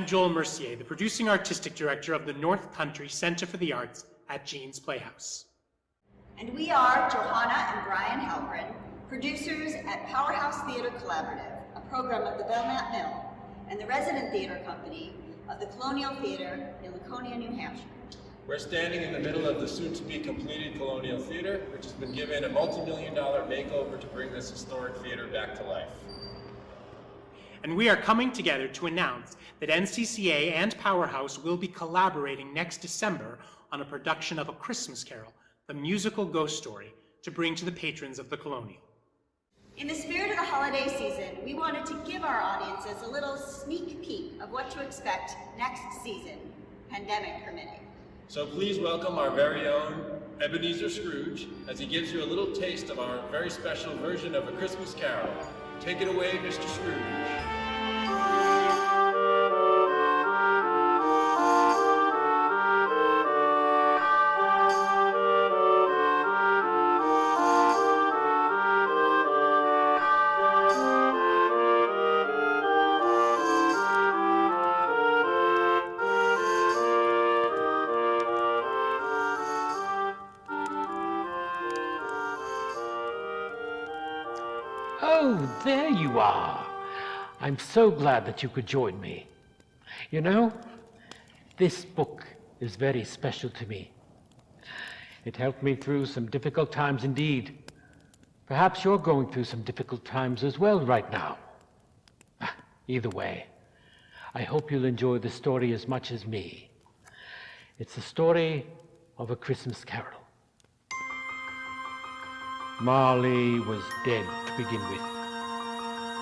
I'm Joel Mercier, the producing artistic director of the North Country Center for the Arts at Jean's Playhouse. And we are Johanna and Brian Halprin, producers at Powerhouse Theater Collaborative, a program of the Belknap Mill, and the resident theater company of the Colonial Theater in Laconia, New Hampshire. We're standing in the middle of the soon-to-be-completed Colonial Theater, which has been given a multi-million-dollar makeover to bring this historic theater back to life. And we are coming together to announce that NCCA and Powerhouse will be collaborating next December on a production of A Christmas Carol, the musical ghost story, to bring to the patrons of the Colonial. In the spirit of the holiday season, we wanted to give our audiences a little sneak peek of what to expect next season, pandemic permitting. So please welcome our very own Ebenezer Scrooge as he gives you a little taste of our very special version of A Christmas Carol. Take it away, Mr. Scrooge. Oh, there you are. I'm so glad that you could join me. You know, this book is very special to me. It helped me through some difficult times indeed. Perhaps you're going through some difficult times as well right now. Either way, I hope you'll enjoy the story as much as me. It's the story of A Christmas Carol. Marley was dead to begin with.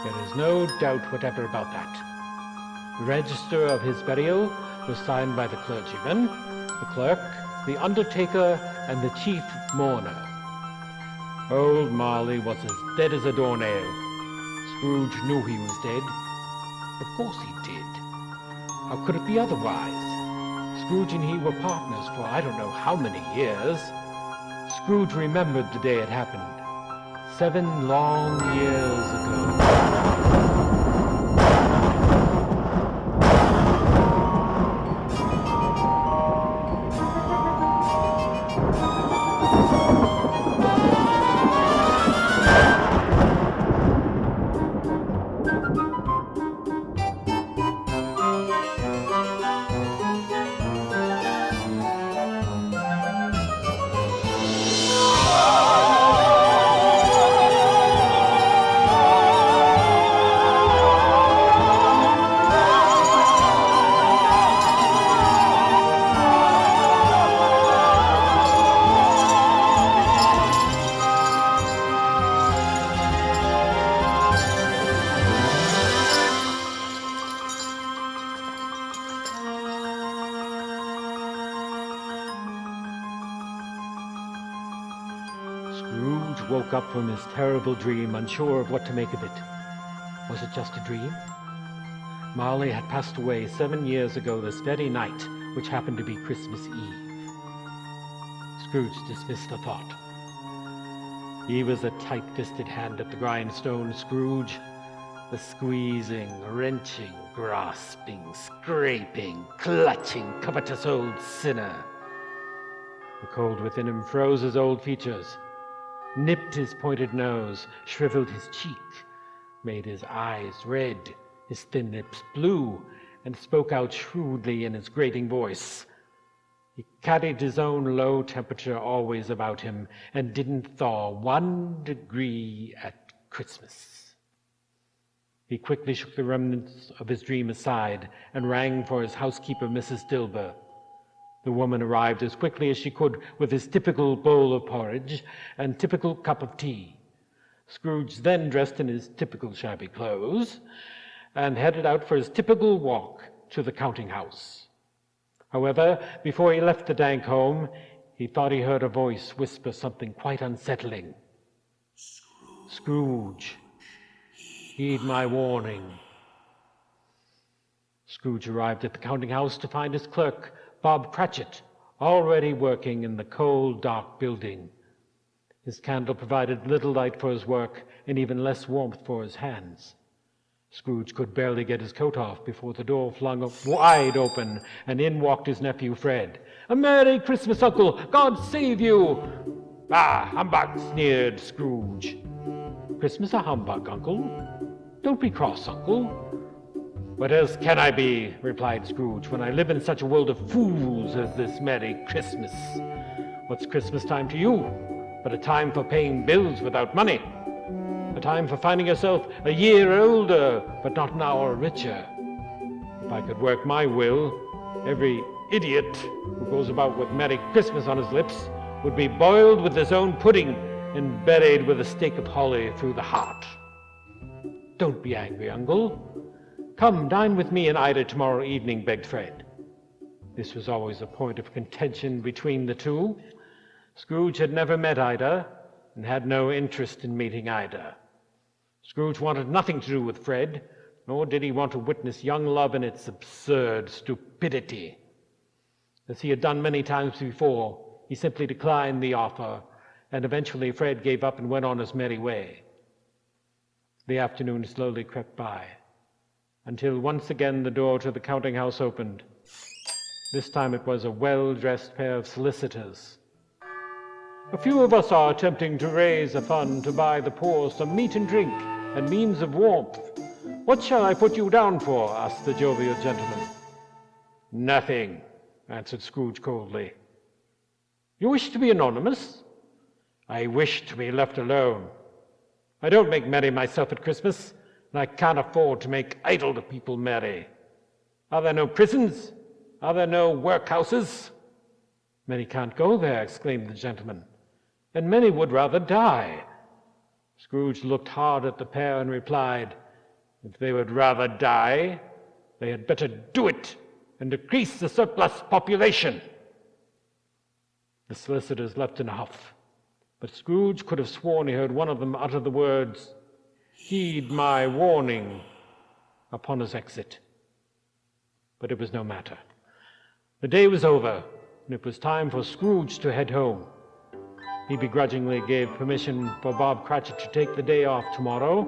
There is no doubt whatever about that. The register of his burial was signed by the clergyman, the clerk, the undertaker, and the chief mourner. Old Marley was as dead as a doornail. Scrooge knew he was dead. Of course he did. How could it be otherwise? Scrooge and he were partners for I don't know how many years. Scrooge remembered the day it happened, 7 long years ago. Scrooge woke up from his terrible dream, unsure of what to make of it. Was it just a dream? Marley had passed away 7 years ago this very night, which happened to be Christmas Eve. Scrooge dismissed the thought. He was a tight-fisted hand at the grindstone, Scrooge. The squeezing, wrenching, grasping, scraping, clutching, covetous old sinner. The cold within him froze his old features, nipped his pointed nose, shriveled his cheek, made his eyes red, his thin lips blue, and spoke out shrewdly in his grating voice. He carried his own low temperature always about him and didn't thaw 1 degree at Christmas. He quickly shook the remnants of his dream aside and rang for his housekeeper, Mrs. Dilber. The woman arrived as quickly as she could with his typical bowl of porridge and typical cup of tea. Scrooge then dressed in his typical shabby clothes and headed out for his typical walk to the counting house. However, before he left the dank home, he thought he heard a voice whisper something quite unsettling. Scrooge, heed my warning. Scrooge arrived at the counting house to find his clerk, Bob Cratchit, already working in the cold, dark building. His candle provided little light for his work and even less warmth for his hands. Scrooge could barely get his coat off before the door flung up wide open, and in walked his nephew Fred. "A Merry Christmas, Uncle! God save you!" "Ah, humbug!" sneered Scrooge. "Christmas a humbug, Uncle? Don't be cross, Uncle." "What else can I be," replied Scrooge, "when I live in such a world of fools as this Merry Christmas? What's Christmas time to you but a time for paying bills without money? A time for finding yourself a year older, but not an hour richer. If I could work my will, every idiot who goes about with Merry Christmas on his lips would be boiled with his own pudding and buried with a stake of holly through the heart." "Don't be angry, Uncle. Come, dine with me and Ida tomorrow evening," begged Fred. This was always a point of contention between the two. Scrooge had never met Ida, and had no interest in meeting Ida. Scrooge wanted nothing to do with Fred, nor did he want to witness young love in its absurd stupidity. As he had done many times before, he simply declined the offer, and eventually Fred gave up and went on his merry way. The afternoon slowly crept by, until once again the door to the counting-house opened. This time it was a well-dressed pair of solicitors. "A few of us are attempting to raise a fund to buy the poor some meat and drink and means of warmth. What shall I put you down for?" asked the jovial gentleman. "Nothing," answered Scrooge coldly. "You wish to be anonymous?" "I wish to be left alone. I don't make merry myself at Christmas, and I can't afford to make idle people merry. Are there no prisons? Are there no workhouses?" "Many can't go there," exclaimed the gentleman, "and many would rather die." Scrooge looked hard at the pair and replied, "If they would rather die, they had better do it and decrease the surplus population." The solicitors left in a huff, but Scrooge could have sworn he heard one of them utter the words, "Heed my warning," upon his exit. But it was no matter. The day was over, and it was time for Scrooge to head home. He begrudgingly gave permission for Bob Cratchit to take the day off tomorrow,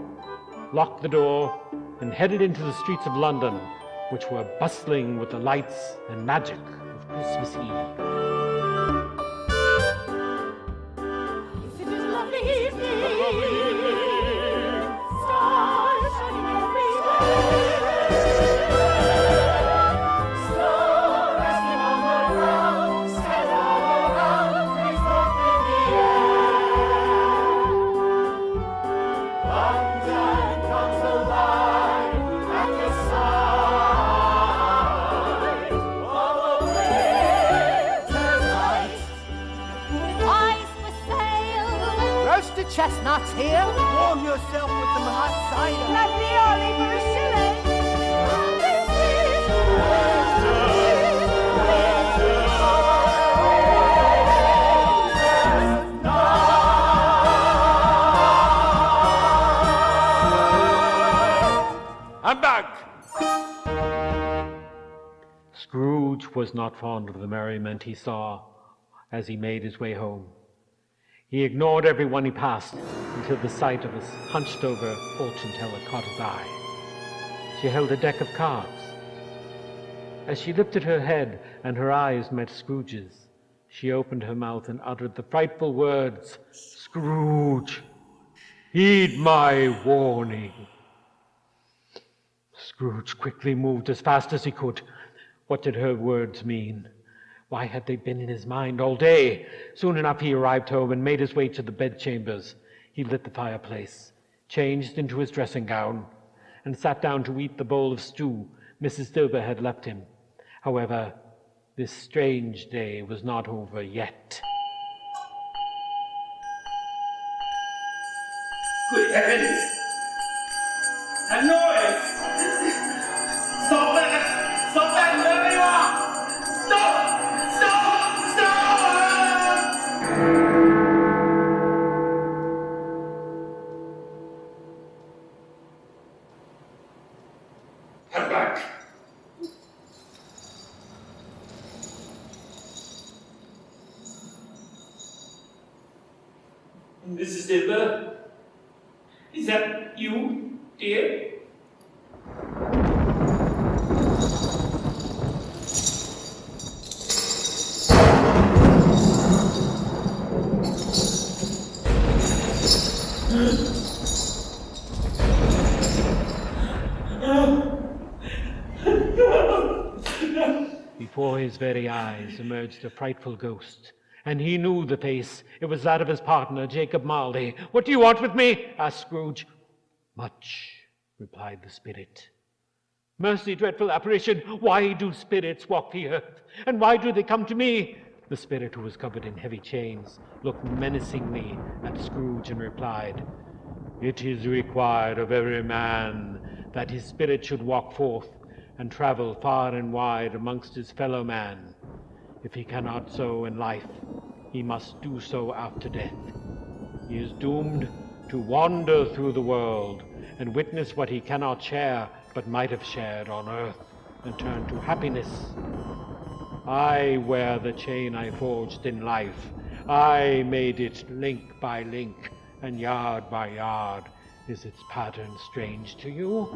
locked the door, and headed into the streets of London, which were bustling with the lights and magic of Christmas Eve. It is a lovely evening. Stars shining everywhere. Snow resting on the ground. Stand all around. Praise forth in the air. London comes alive at the sight of a winter's night. Ice for sale. Roasted chestnuts here. Warm yourself with some hot cider. Ravioli for a shilling. This is Humbug! Scrooge was not fond of the merriment he saw as he made his way home. He ignored everyone he passed until the sight of his hunched-over fortune-teller caught his eye. She held a deck of cards. As she lifted her head and her eyes met Scrooge's, she opened her mouth and uttered the frightful words, "Scrooge, heed my warning." Scrooge quickly moved as fast as he could. What did her words mean? Why had they been in his mind all day? Soon enough he arrived home and made his way to the bedchambers. He lit the fireplace, changed into his dressing gown, and sat down to eat the bowl of stew Mrs. Dilber had left him. However, this strange day was not over yet. Good heavens! A noise! Stop that! Stop that! Wherever you are! Stop! Stop! Stop! I'm back. Mrs. Dilber? Is that you, dear? Before his very eyes emerged a frightful ghost, and he knew the face. It was that of his partner, Jacob Marley. "What do you want with me?" asked Scrooge. "Much," replied the spirit. "Mercy, dreadful apparition, why do spirits walk the earth? And why do they come to me?" The spirit, who was covered in heavy chains, looked menacingly at Scrooge and replied, "It is required of every man that his spirit should walk forth and travel far and wide amongst his fellow man. If he cannot so in life, he must do so after death. He is doomed to wander through the world and witness what he cannot share but might have shared on earth and turn to happiness. I wear the chain I forged in life. I made it link by link and yard by yard. Is its pattern strange to you?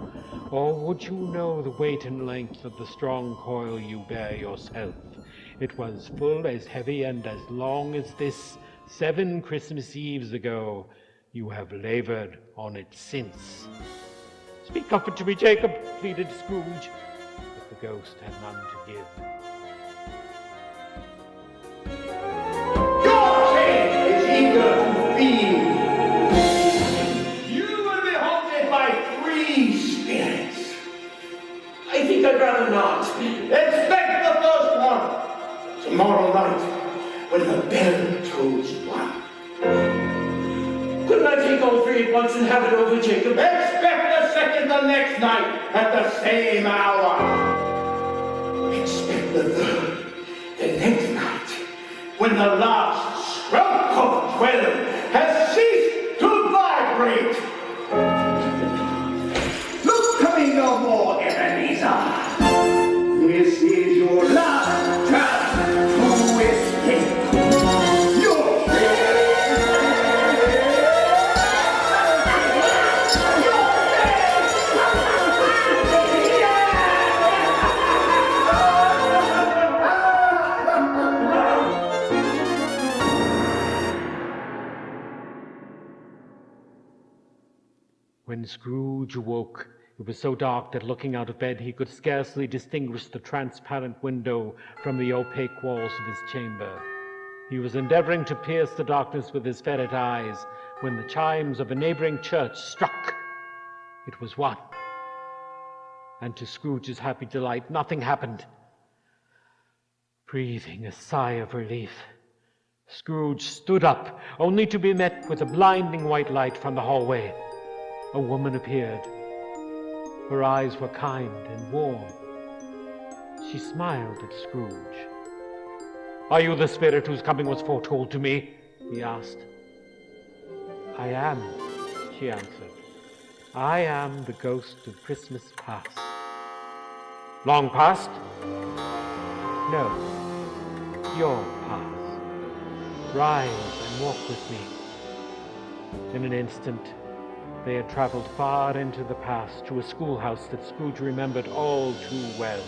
Or would you know the weight and length of the strong coil you bear yourself? It was full as heavy and as long as this 7 Christmas Eves ago. You have labored on it since." "Speak comfort to me, Jacob," pleaded Scrooge, but the ghost had none to give. Your chain is eager to feed. You will be haunted by 3 spirits. I think I'd rather not. Expect the first one tomorrow night when the bell tolls 1. Couldn't I take all 3 at once and have it over, Jacob? Expect the second the next night at the same hour. Expect the third the next night when the last stroke of 12 has ceased to vibrate. Look to me no more, Ebenezer. This is your last chance to escape. Your When Scrooge awoke, it was so dark that looking out of bed he could scarcely distinguish the transparent window from the opaque walls of his chamber. He was endeavoring to pierce the darkness with his ferret eyes when the chimes of a neighboring church struck. It was 1. And to Scrooge's happy delight, nothing happened. Breathing a sigh of relief, Scrooge stood up, only to be met with a blinding white light from the hallway. A woman appeared. Her eyes were kind and warm. She smiled at Scrooge. "Are you the spirit whose coming was foretold to me?" he asked. "I am," she answered. "I am the ghost of Christmas past." "Long past?" "No, your past. Rise and walk with me." In an instant, they had traveled far into the past to a schoolhouse that Scrooge remembered all too well.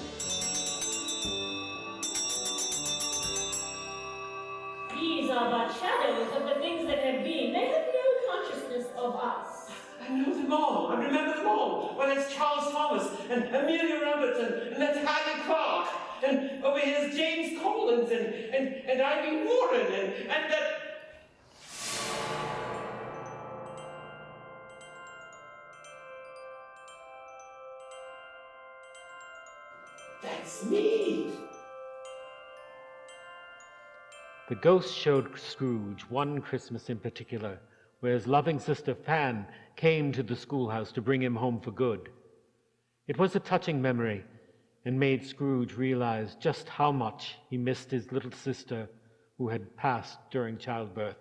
These are but shadows of the things that have been. They have no consciousness of us. I know them all. I remember them all. Well, it's Charles Thomas and Amelia Robertson and Natalia Clark. And over here's James Collins and Ivy Warren and that... That's me. The ghost showed Scrooge one Christmas in particular, where his loving sister Fan came to the schoolhouse to bring him home for good. It was a touching memory, and made Scrooge realize just how much he missed his little sister who had passed during childbirth.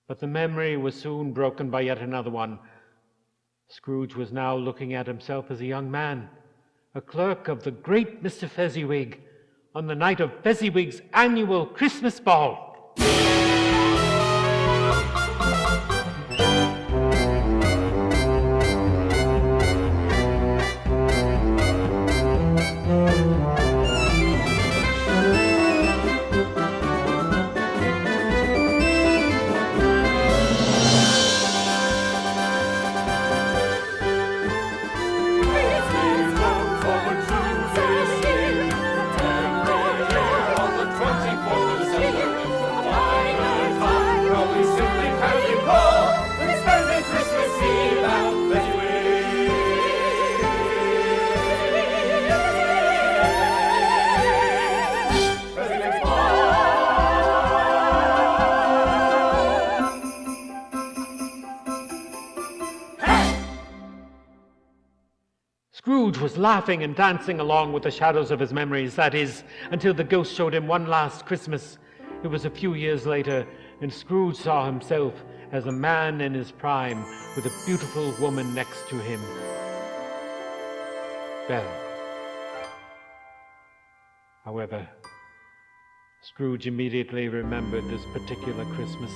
But the memory was soon broken by yet another one. Scrooge was now looking at himself as a young man, a clerk of the great Mr. Fezziwig, on the night of Fezziwig's annual Christmas ball. Scrooge was laughing and dancing along with the shadows of his memories, that is, until the ghost showed him one last Christmas. It was a few years later, and Scrooge saw himself as a man in his prime with a beautiful woman next to him. Belle. However, Scrooge immediately remembered this particular Christmas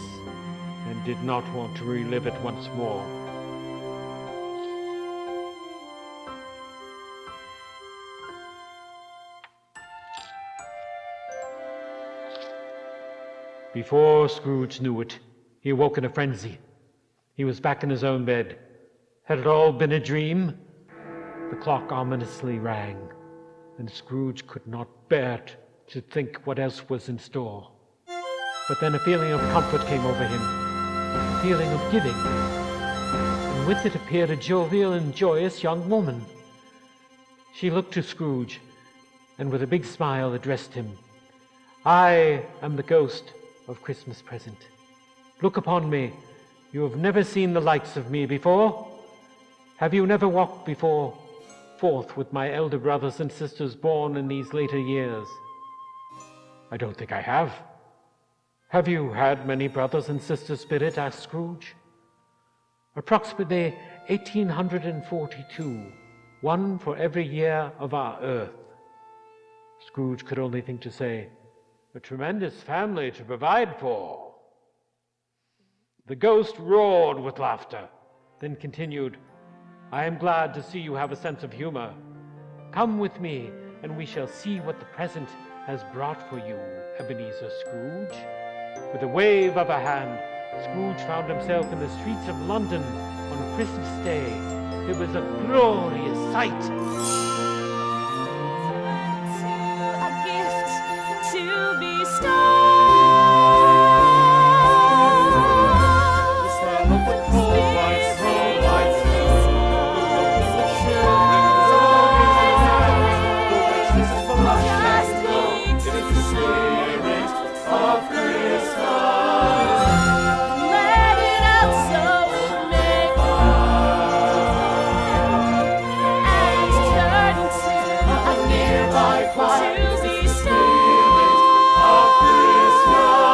and did not want to relive it once more. Before Scrooge knew it, he awoke in a frenzy. He was back in his own bed. Had it all been a dream? The clock ominously rang, and Scrooge could not bear to think what else was in store. But then a feeling of comfort came over him, a feeling of giving, and with it appeared a jovial and joyous young woman. She looked to Scrooge, and with a big smile addressed him. "I am the ghost of Christmas present. Look upon me. You have never seen the likes of me before. Have you never walked before forth with my elder brothers and sisters born in these later years?" "I don't think I have." "Have you had many brothers and sisters, Spirit?" asked Scrooge. "Approximately 1842, one for every year of our earth." Scrooge could only think to say, "A tremendous family to provide for." The ghost roared with laughter, then continued, "I am glad to see you have a sense of humor. Come with me, and we shall see what the present has brought for you, Ebenezer Scrooge." With a wave of a hand, Scrooge found himself in the streets of London on Christmas Day. It was a glorious sight. A gift to bestow. The smell of the cold white snow lights the children resolving tonight. The richness of flush and glow. It is the spirit of Christmas. Let it out so may and turn into a Nearby gift choir to is the bestow. spirit of Christmas.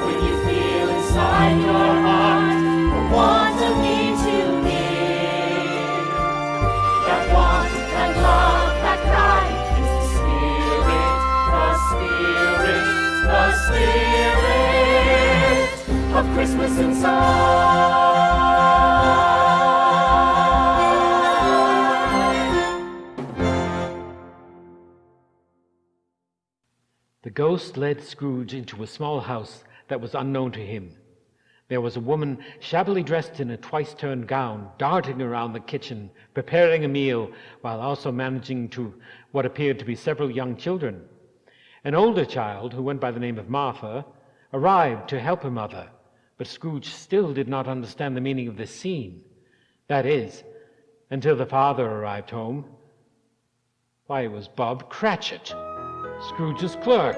When you feel inside your heart a want of need to give, that want, that love, that cry is the spirit, the spirit of Christmas inside. The ghost led Scrooge into a small house that was unknown to him. There was a woman shabbily dressed in a twice-turned gown, darting around the kitchen, preparing a meal, while also managing to what appeared to be several young children. An older child, who went by the name of Martha, arrived to help her mother, but Scrooge still did not understand the meaning of this scene. That is, until the father arrived home. Why, it was Bob Cratchit, Scrooge's clerk,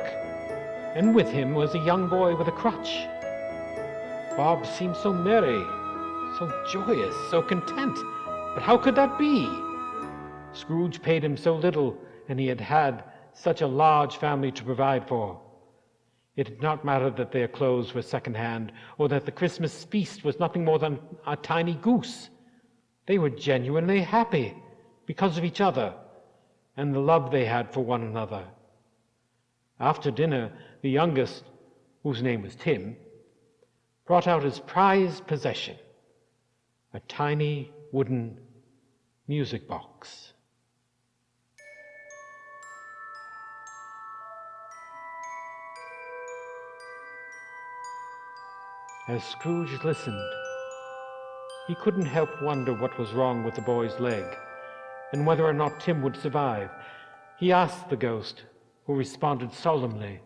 and with him was a young boy with a crutch. Bob seemed so merry, so joyous, so content, but how could that be? Scrooge paid him so little, and he had such a large family to provide for. It did not matter that their clothes were second-hand, or that the Christmas feast was nothing more than a tiny goose. They were genuinely happy because of each other and the love they had for one another. After dinner, the youngest, whose name was Tim, brought out his prized possession, a tiny wooden music box. As Scrooge listened, he couldn't help wonder what was wrong with the boy's leg, and whether or not Tim would survive. He asked the ghost, who responded solemnly,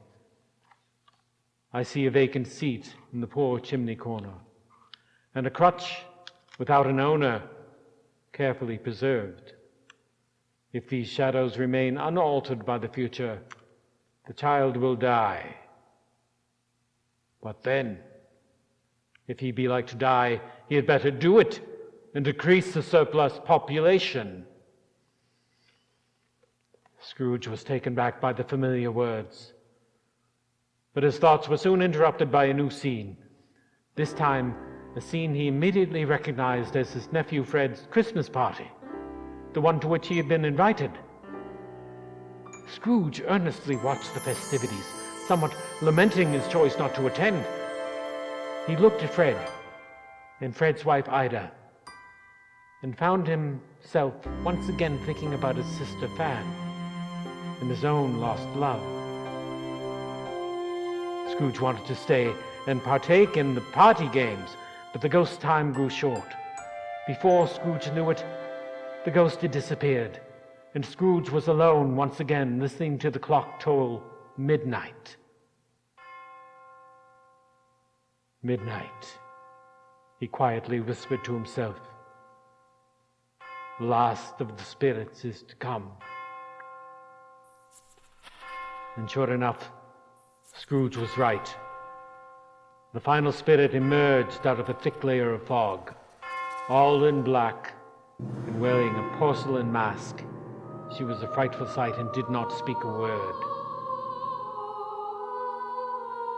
"I see a vacant seat in the poor chimney corner, and a crutch without an owner, carefully preserved. If these shadows remain unaltered by the future, the child will die. But then, if he be like to die, he had better do it and decrease the surplus population." Scrooge was taken back by the familiar words. But his thoughts were soon interrupted by a new scene. This time, a scene he immediately recognized as his nephew Fred's Christmas party, the one to which he had been invited. Scrooge earnestly watched the festivities, somewhat lamenting his choice not to attend. He looked at Fred and Fred's wife Ida, and found himself once again thinking about his sister Fan and his own lost love. Scrooge wanted to stay and partake in the party games, but the ghost's time grew short. Before Scrooge knew it, the ghost had disappeared, and Scrooge was alone once again, listening to the clock toll midnight. Midnight, he quietly whispered to himself. The last of the spirits is to come. And sure enough, Scrooge was right. The final spirit emerged out of a thick layer of fog, all in black and wearing a porcelain mask. She was a frightful sight and did not speak a word.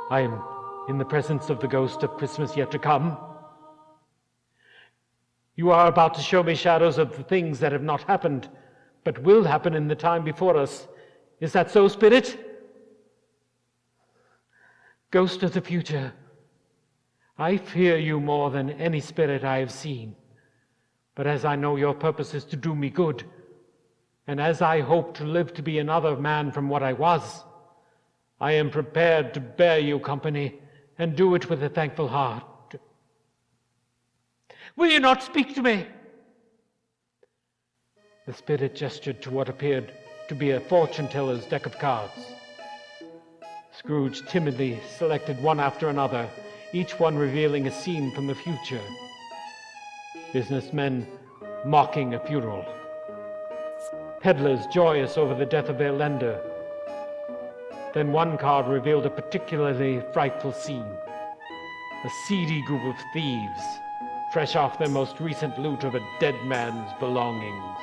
I am in the presence of the ghost of Christmas yet to come. You are about to show me shadows of the things that have not happened, but will happen in the time before us. Is that so, Spirit? Ghost of the future, I fear you more than any spirit I have seen. But as I know your purpose is to do me good, and as I hope to live to be another man from what I was, I am prepared to bear you company and do it with a thankful heart. Will you not speak to me? The spirit gestured to what appeared to be a fortune-teller's deck of cards. Scrooge timidly selected one after another, each one revealing a scene from the future. Businessmen mocking a funeral. Peddlers joyous over the death of their lender. Then one card revealed a particularly frightful scene. A seedy group of thieves, fresh off their most recent loot of a dead man's belongings.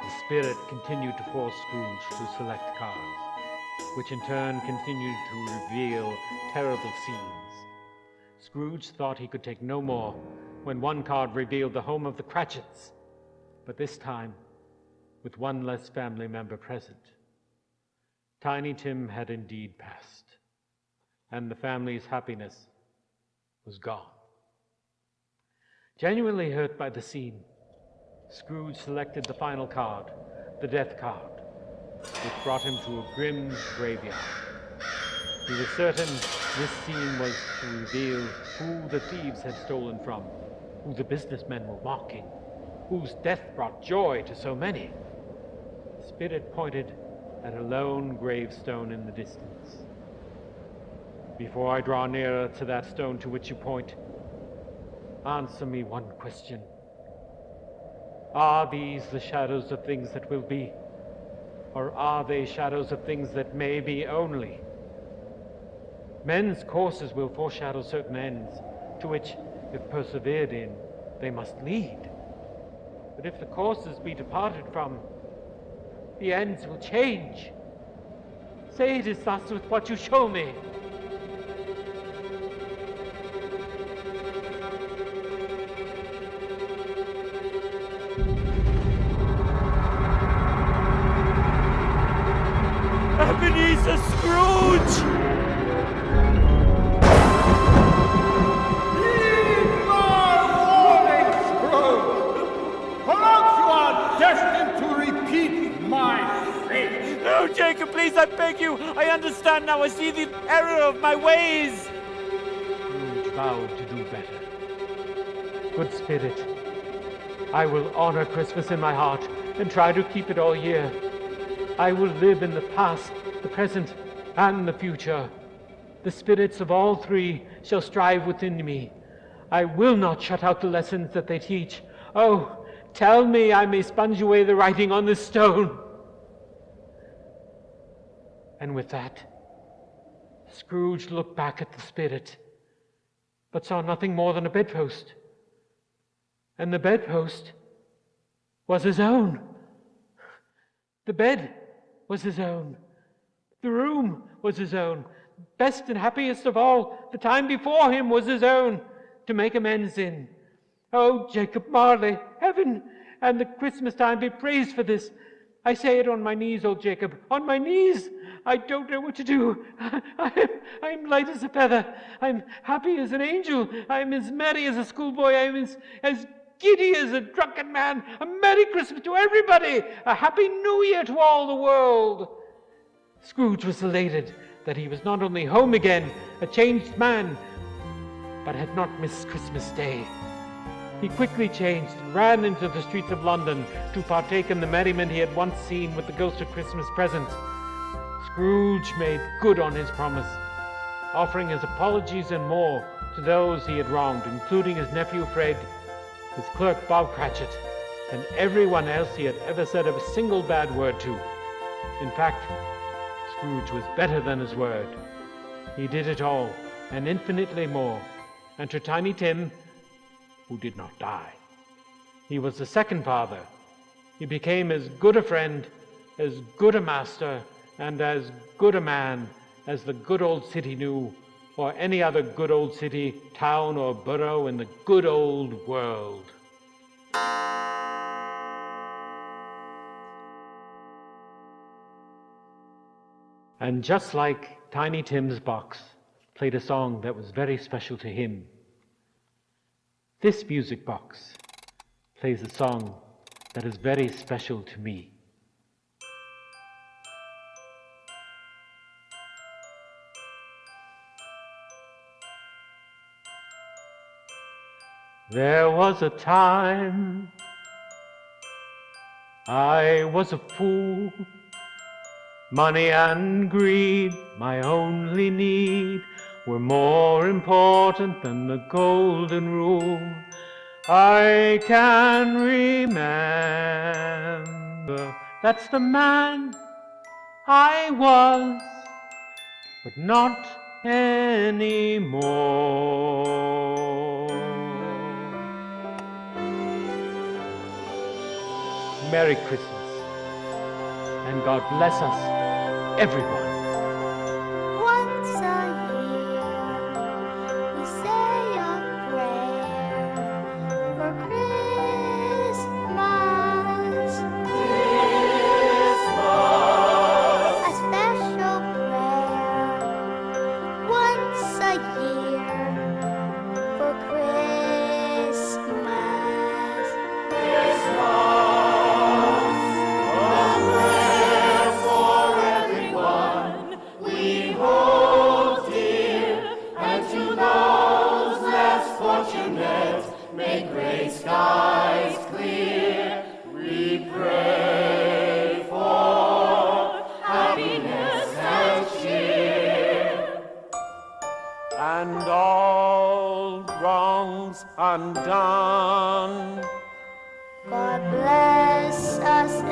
The spirit continued to force Scrooge to select cards, which in turn continued to reveal terrible scenes. Scrooge thought he could take no more when one card revealed the home of the Cratchits, but this time with one less family member present. Tiny Tim had indeed passed, and the family's happiness was gone. Genuinely hurt by the scene, Scrooge selected the final card, the death card, which brought him to a grim graveyard. He was certain this scene was to reveal who the thieves had stolen from, who the businessmen were mocking, whose death brought joy to so many. The spirit pointed at a lone gravestone in the distance. Before I draw nearer to that stone to which you point, answer me one question. Are these the shadows of things that will be, or are they shadows of things that may be only? Men's courses will foreshadow certain ends, to which, if persevered in, they must lead. But if the courses be departed from, the ends will change. Say it is thus with what you show me. Ebenezer Scrooge! Heed my warning, Scrooge, or else you are destined to repeat my fate. No, Jacob, please, I beg you. I understand now. I see the error of my ways. Scrooge vowed to do better. Good spirit, I will honor Christmas in my heart and try to keep it all year. I will live in the past, the present, and the future. The spirits of all three shall strive within me. I will not shut out the lessons that they teach. Oh, tell me I may sponge away the writing on this stone. And with that, Scrooge looked back at the spirit, but saw nothing more than a bedpost. And the bedpost was his own. The bed was his own. The room was his own. Best and happiest of all, the time before him was his own to make amends in. Oh, Jacob Marley, heaven and the Christmas time be praised for this. I say it on my knees, old Jacob, on my knees. I don't know what to do. I'm light as a feather. I'm happy as an angel. I'm as merry as a schoolboy. I'm as giddy as a drunken man. A Merry Christmas to everybody. A Happy New Year to all the world. Scrooge was elated that he was not only home again, a changed man, but had not missed Christmas Day. He quickly changed and ran into the streets of London to partake in the merriment he had once seen with the ghost of Christmas present. Scrooge made good on his promise, offering his apologies and more to those he had wronged, including his nephew Fred, his clerk Bob Cratchit, and everyone else he had ever said a single bad word to. In fact, Scrooge was better than his word. He did it all, and infinitely more, and to Tiny Tim, who did not die. He was the second father. He became as good a friend, as good a master, and as good a man as the good old city knew, or any other good old city, town, or borough in the good old world. And just like Tiny Tim's box played a song that was very special to him, this music box plays a song that is very special to me. There was a time I was a fool. Money and greed, my only need, were more important than the golden rule. I can remember, that's the man I was, but not anymore. Merry Christmas, and God bless us, everyone. Once a year, we say a prayer for Christmas. A special prayer once a year for Christmas. Make gray skies clear, we pray for happiness and cheer. And all wrongs undone. God bless us